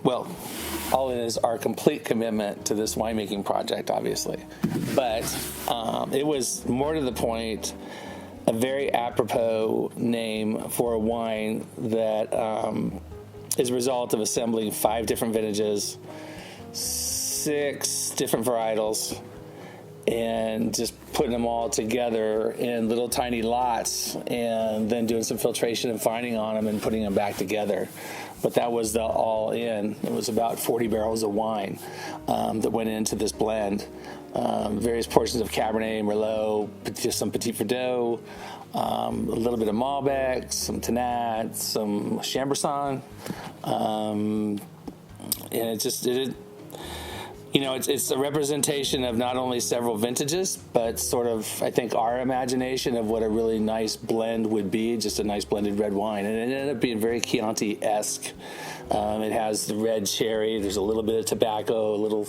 well, AllIn is our complete commitment to this winemaking project, obviously. But it was more to the point, a very apropos name for a wine that is a result of assembling 5 different vintages, 6 different varietals, and just putting them all together in little tiny lots and then doing some filtration and finding on them and putting them back together. But that was the AllIn. It was about 40 barrels of wine that went into this blend. Various portions of Cabernet, Merlot, just some Petit Verdot, a little bit of Malbec, some Tannat, some Chambourcin. And it's a representation of not only several vintages, but sort of, I think, our imagination of what a really nice blend would be, just a nice blended red wine. And it ended up being very Chianti-esque. It has the red cherry. There's a little bit of tobacco, a little,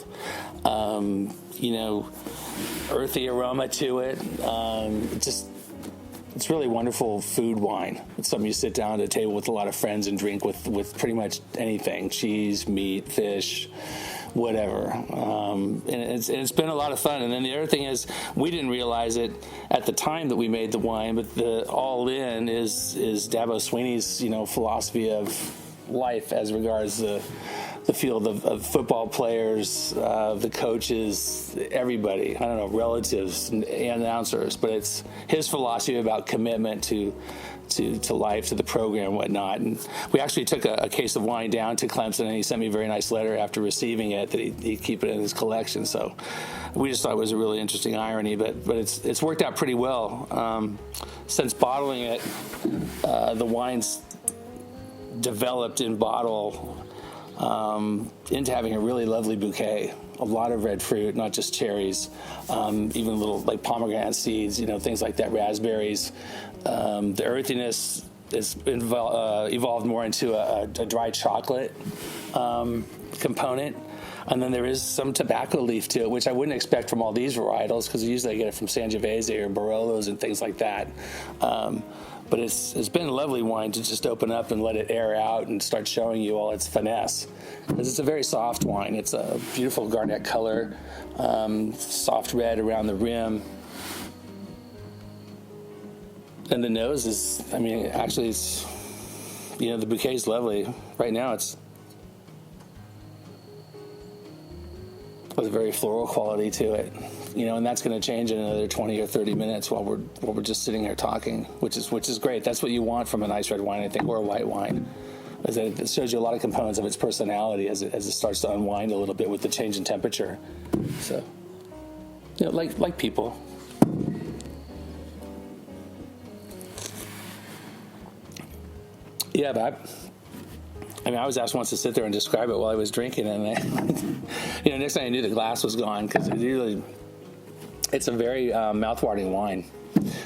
earthy aroma to it. It's really wonderful food wine. It's something you sit down at a table with a lot of friends and drink with pretty much anything: cheese, meat, fish, whatever. And it's been a lot of fun. And then the other thing is, we didn't realize it at the time that we made the wine, but the AllIn is Dabo Sweeney's philosophy of life as regards the field of football players, the coaches, everybody, I don't know, relatives and announcers, but it's his philosophy about commitment to life, to the program and whatnot. And we actually took a case of wine down to Clemson, and he sent me a very nice letter after receiving it that he'd keep it in his collection. So we just thought it was a really interesting irony, but it's worked out pretty well. Since bottling it, the wine's developed in bottle into having a really lovely bouquet, a lot of red fruit, not just cherries, even little like pomegranate seeds, things like that, raspberries. The earthiness is evolved more into a dry chocolate component. And then there is some tobacco leaf to it, which I wouldn't expect from all these varietals, because usually I get it from Sangiovese or Barolos and things like that. But it's been a lovely wine to just open up and let it air out and start showing you all its finesse. Because it's a very soft wine. It's a beautiful garnet color, soft red around the rim. And the nose is, actually it's, the bouquet is lovely. Right now it's with a very floral quality to it, and that's going to change in another 20 or 30 minutes while we're just sitting here talking, which is great. That's what you want from a nice red wine, I think, or a white wine, is that it shows you a lot of components of its personality as it starts to unwind a little bit with the change in temperature. So, like people. Yeah, but I was asked once to sit there and describe it while I was drinking, and next thing I knew, the glass was gone, because it's a very mouthwatering wine.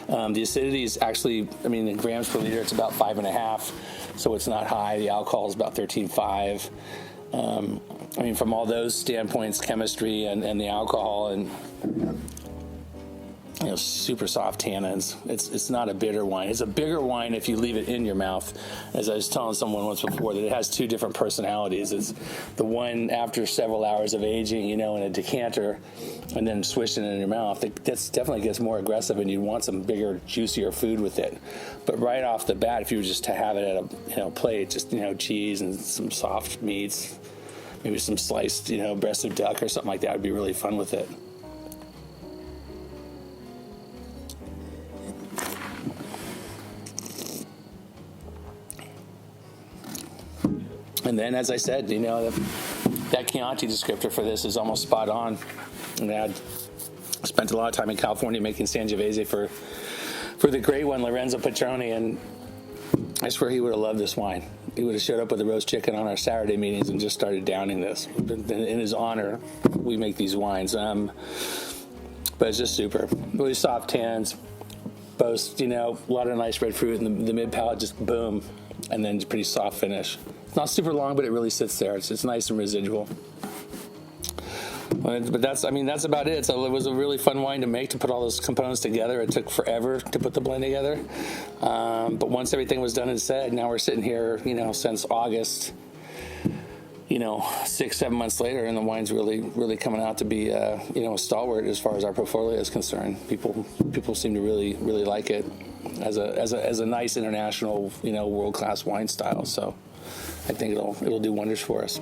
The acidity is actually, in grams per liter, it's about 5.5, so it's not high. The alcohol is about 13.5. From all those standpoints, chemistry and the alcohol and super soft tannins. It's not a bitter wine. It's a bigger wine if you leave it in your mouth. As I was telling someone once before, that it has 2 different personalities. It's the one after several hours of aging, in a decanter, and then swishing it in your mouth. That definitely gets more aggressive, and you want some bigger, juicier food with it. But right off the bat, if you were just to have it at a plate, just cheese and some soft meats, maybe some sliced breast of duck or something like that, would be really fun with it. And then, as I said, that Chianti descriptor for this is almost spot on. And I spent a lot of time in California making Sangiovese for the great one, Lorenzo Petroni, and I swear he would have loved this wine. He would have showed up with a roast chicken on our Saturday meetings and just started downing this. In his honor, we make these wines. But it's just super. Really soft tans, boast, a lot of nice red fruit, and the mid-palate just boom, and then pretty soft finish. Not super long, but it really sits there. It's nice and residual. But that's about it. So it was a really fun wine to make, to put all those components together. It took forever to put the blend together. But once everything was done and said, now we're sitting here, since August, 6-7 months later, and the wine's really coming out to be a stalwart as far as our portfolio is concerned. People seem to really like it as a nice international world class wine style. So I think it'll do wonders for us.